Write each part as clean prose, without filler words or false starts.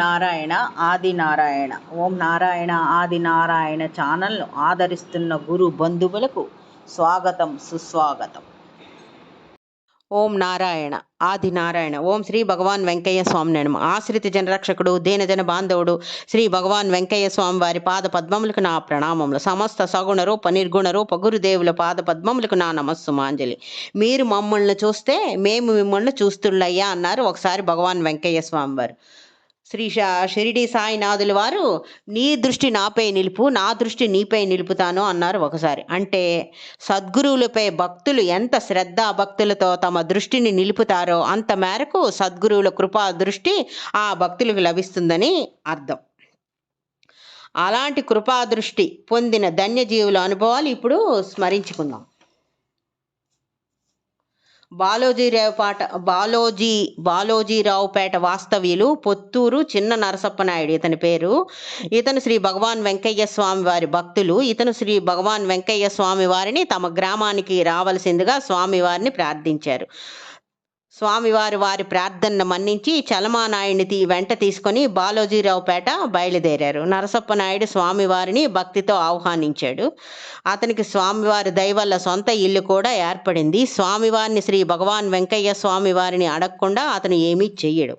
నారాయణ ఆది నారాయణ. ఓం నారాయణ ఆది నారాయణ ఛానల్ను ఆదరిస్తున్న గురు బంధువులకు స్వాగతం, సుస్వాగతం. ఓం నారాయణ ఆది నారాయణ. ఓం శ్రీ భగవాన్ వెంకయ్య స్వామి నమః. ఆశ్రిత జనరక్షకుడు, దీనజన బాంధవుడు శ్రీ భగవాన్ వెంకయ్య స్వామి వారి పాద పద్మములకు నా ప్రణామములు. సమస్త సగుణ రూప నిర్గుణ రూప గురుదేవుల పాద పద్మములకు నా నమస్సుమాంజలి. మీరు మమ్మల్ని చూస్తే మేము మిమ్మల్ని చూస్తుళ్ళయ్యా అన్నారు ఒకసారి భగవాన్ వెంకయ్య స్వామి వారు. షిరిడి సాయినాథుల వారు నీ దృష్టి నాపై నిలుపు, నా దృష్టి నీపై నిలుపుతాను అన్నారు ఒకసారి. అంటే సద్గురువులపై భక్తులు ఎంత శ్రద్ధా భక్తులతో తమ దృష్టిని నిలుపుతారో అంత మేరకు సద్గురువుల కృపా దృష్టి ఆ భక్తులకు లభిస్తుందని అర్థం. అలాంటి కృపా దృష్టి పొందిన ధన్యజీవుల అనుభవాలు ఇప్పుడు స్మరించుకుందాం. బాలోజీరావుపేట వాస్తవ్యులు పొత్తూరు చిన్న నరసప్పనాయుడు ఇతని పేరు. ఇతను శ్రీ భగవాన్ వెంకయ్య స్వామి వారి భక్తులు. ఇతను శ్రీ భగవాన్ వెంకయ్య స్వామి వారిని తమ గ్రామానికి రావలసిందిగా స్వామివారిని ప్రార్థించారు. స్వామివారు వారి ప్రార్థనను మన్నించి చలమానాయుడిని వెంట తీసుకొని బాలోజీరావుపేట బయలుదేరారు. నరసప్పనాయుడు స్వామివారిని భక్తితో ఆహ్వానించాడు. అతనికి స్వామివారి దయ వల్ల సొంత ఇల్లు కూడా ఏర్పడింది. స్వామివారిని శ్రీ భగవాన్ వెంకయ్య స్వామి వారిని అడగకుండా అతను ఏమీ చెయ్యడు.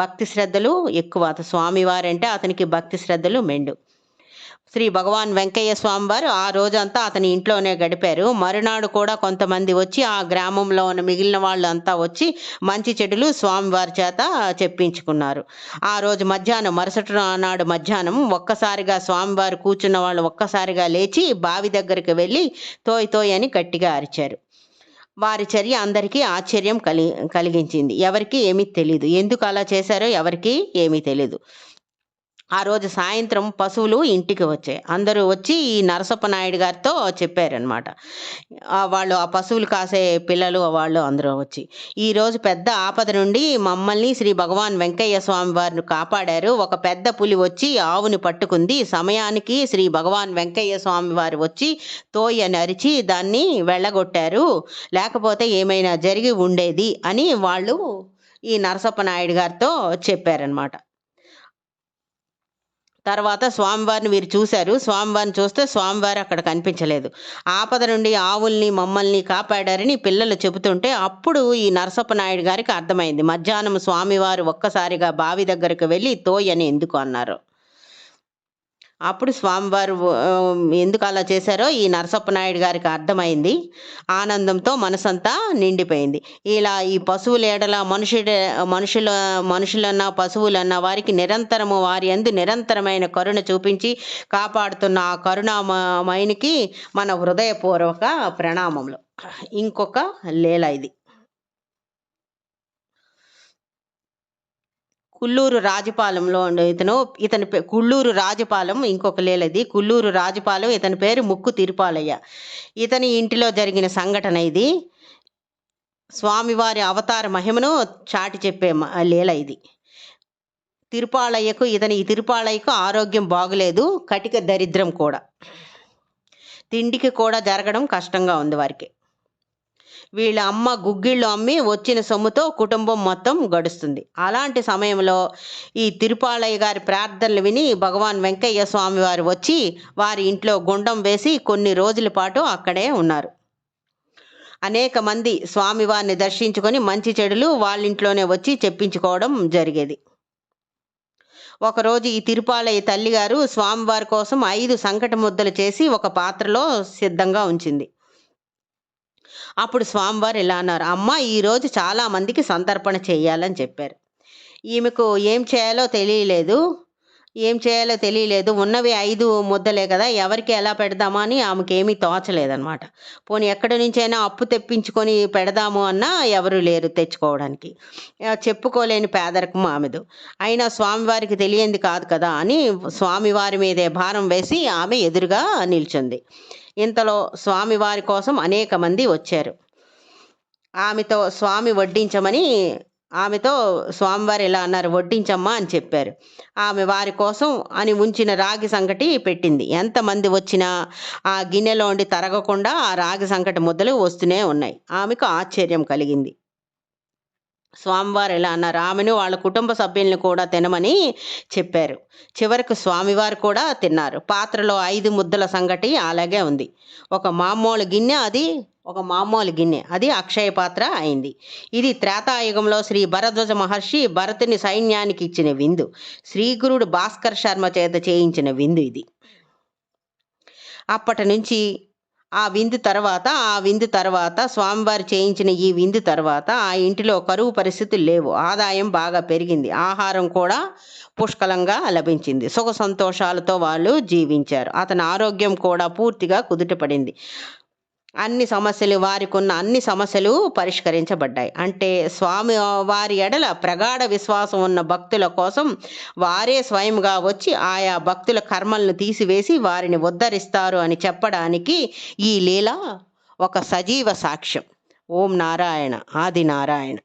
భక్తి శ్రద్ధలు ఎక్కువ. స్వామివారంటే అతనికి భక్తి శ్రద్ధలు మెండు. శ్రీ భగవాన్ వెంకయ్య స్వామి వారు ఆ రోజంతా అతని ఇంట్లోనే గడిపారు. మరునాడు కూడా కొంతమంది వచ్చి ఆ గ్రామంలో ఉన్న మిగిలిన వాళ్ళు అంతా వచ్చి మంచి చెడులు స్వామివారి చేత చెప్పించుకున్నారు. ఆ రోజు మధ్యాహ్నం, మరుసటి నాడు మధ్యాహ్నం ఒక్కసారిగా స్వామివారు కూర్చున్న వాళ్ళు ఒక్కసారిగా లేచి బావి దగ్గరికి వెళ్ళి తోయ్ తోయ్ అని గట్టిగా అరిచారు. వారి చర్య అందరికీ ఆశ్చర్యం కలిగించింది. ఎవరికి ఏమీ తెలీదు. ఎందుకు అలా చేశారో ఎవరికి ఏమీ తెలీదు. ఆ రోజు సాయంత్రం పశువులు ఇంటికి వచ్చాయి. అందరూ వచ్చి ఈ నరసప్పనాయుడు గారితో చెప్పారనమాట. వాళ్ళు ఆ పశువులు కాసే పిల్లలు వాళ్ళు అందరూ వచ్చి, ఈరోజు పెద్ద ఆపద నుండి మమ్మల్ని శ్రీ భగవాన్ వెంకయ్య స్వామి వారిని కాపాడారు. ఒక పెద్ద పులి వచ్చి ఆవుని పట్టుకుంది. సమయానికి శ్రీ భగవాన్ వెంకయ్య స్వామి వారు వచ్చి తోయ్ అని అరిచి దాన్ని వెళ్ళగొట్టారు. లేకపోతే ఏమైనా జరిగి ఉండేది అని వాళ్ళు ఈ నరసప్పనాయుడు గారితో చెప్పారనమాట. తర్వాత స్వామివారిని వీరు చూశారు. స్వామివారిని చూస్తే స్వామివారు అక్కడ కనిపించలేదు. ఆపద నుండి ఆవుల్ని మమ్మల్ని కాపాడారని పిల్లలు చెబుతుంటే అప్పుడు ఈ నరసప్పనాయుడు గారికి అర్థమైంది. మధ్యాహ్నం స్వామివారు ఒక్కసారిగా బావి దగ్గరకు వెళ్ళి తోయ్ అని ఎందుకు అన్నారు. అప్పుడు స్వామివారు ఎందుకు అలా చేశారో ఈ నరసప్పనాయుడు గారికి అర్థమైంది. ఆనందంతో మనసంతా నిండిపోయింది. ఇలా ఈ పశువుల ఏడల మనుషులన్న పశువులన్న వారికి నిరంతరము వారి యందు నిరంతరమైన కరుణ చూపించి కాపాడుతున్న ఆ కరుణామయునికి మన హృదయపూర్వక ప్రణామములు. ఇంకొక లీల ఇది. కుల్లూరు రాజపాలెంలో ఇతని కుల్లూరు రాజపాలెం ఇంకొక లీలది. కుల్లూరు రాజపాలెం ఇతని పేరు ముక్కు తిరుపాలయ్య. ఇతని ఇంటిలో జరిగిన సంఘటన ఇది. స్వామివారి అవతార మహిమను చాటి చెప్పే లీల ఇది. ఈ తిరుపాలయ్యకు ఆరోగ్యం బాగులేదు. కటిక దరిద్రం కూడా. తిండికి కూడా జరగడం కష్టంగా ఉంది వారికి. వీళ్ళ అమ్మ గుగ్గిళ్ళు అమ్మి వచ్చిన సొమ్ముతో కుటుంబం మొత్తం గడుస్తుంది. అలాంటి సమయంలో ఈ తిరుపాలయ్య గారి ప్రార్థనలు విని భగవాన్ వెంకయ్య స్వామి వారు వచ్చి వారి ఇంట్లో గుండం వేసి కొన్ని రోజుల పాటు అక్కడే ఉన్నారు. అనేక మంది స్వామివారిని దర్శించుకొని మంచి చెడులు వాళ్ళింట్లోనే వచ్చి చెప్పించుకోవడం జరిగేది. ఒకరోజు ఈ తిరుపాలయ్య తల్లిగారు స్వామివారి కోసం 5 సంకట ముద్దలు చేసి ఒక పాత్రలో సిద్ధంగా ఉంచింది. అప్పుడు స్వామివారు ఇలా అన్నారు, అమ్మ ఈరోజు చాలా మందికి సంతర్పణ చేయాలని చెప్పారు. ఈమెకు ఏం చేయాలో తెలియలేదు. ఉన్నవి 5 ముద్దలే కదా, ఎవరికి ఎలా పెడదామా అని ఆమెకి ఏమీ తోచలేదనమాట. పోనీ ఎక్కడి నుంచైనా అప్పు తెప్పించుకొని పెడదాము అన్నా ఎవరు లేరు తెచ్చుకోవడానికి. చెప్పుకోలేని పేదరికం ఆమెదు. అయినా స్వామివారికి తెలియంది కాదు కదా అని స్వామివారి మీదే భారం వేసి ఆమె ఎదురుగా నిల్చుంది. ఇంతలో స్వామివారి కోసం అనేక మంది వచ్చారు. ఆమెతో స్వామివారు ఇలా అన్నారు, వడ్డించమ్మా అని చెప్పారు. ఆమె వారి కోసం అని ఉంచిన రాగి సంకటి పెట్టింది. ఎంతమంది వచ్చినా ఆ గిన్నెలోండి తరగకుండా ఆ రాగి సంకటి ముద్దలు వస్తూనే ఉన్నాయి. ఆమెకు ఆశ్చర్యం కలిగింది. స్వామివారు ఇలా అన్నారు. ఆమెను వాళ్ళ కుటుంబ సభ్యుల్ని కూడా తినమని చెప్పారు. చివరకు స్వామివారు కూడా తిన్నారు. పాత్రలో 5 ముద్దల సంగటి అలాగే ఉంది. ఒక మామూలు గిన్నె అది అక్షయ పాత్ర అయింది. ఇది త్రేతాయుగంలో శ్రీ భరద్వాజ మహర్షి భరతుని సైన్యానికి ఇచ్చిన విందు. శ్రీగురుడు భాస్కర్ శర్మ చేత చేయించిన విందు ఇది. అప్పటి నుంచి ఆ విందు తర్వాత స్వామివారు చేయించిన ఈ విందు తర్వాత ఆ ఇంటిలో కరువు పరిస్థితులు లేవు. ఆదాయం బాగా పెరిగింది. ఆహారం కూడా పుష్కలంగా లభించింది. సుఖ సంతోషాలతో వాళ్ళు జీవించారు. అతని ఆరోగ్యం కూడా పూర్తిగా కుదుటపడింది. వారికున్న అన్ని సమస్యలు పరిష్కరించబడ్డాయి. అంటే స్వామి వారి ఎడల ప్రగాఢ విశ్వాసం ఉన్న భక్తుల కోసం వారే స్వయంగా వచ్చి ఆయా భక్తుల కర్మలను తీసివేసి వారిని ఉద్ధరిస్తారు అని చెప్పడానికి ఈ లీల ఒక సజీవ సాక్ష్యం. ఓం నారాయణ ఆది నారాయణ.